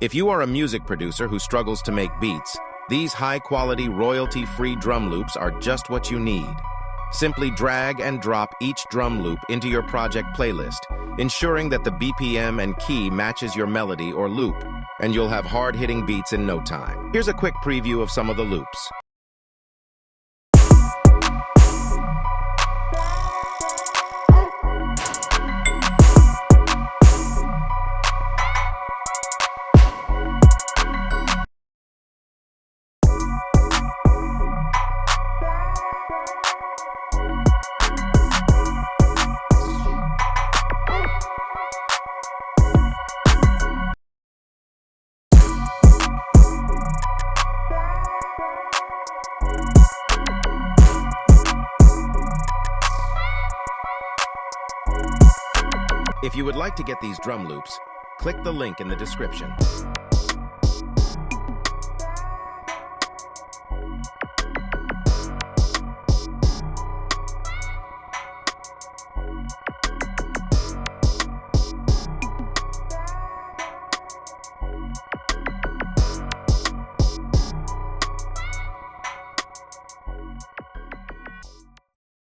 If you are a music producer who struggles to make beats, these high-quality, royalty-free drum loops are just what you need. Simply drag and drop each drum loop into your project playlist, ensuring that the BPM and key matches your melody or loop, and you'll have hard-hitting beats in no time. Here's a quick preview of some of the loops. If you would like to get these drum loops, click the link in the description.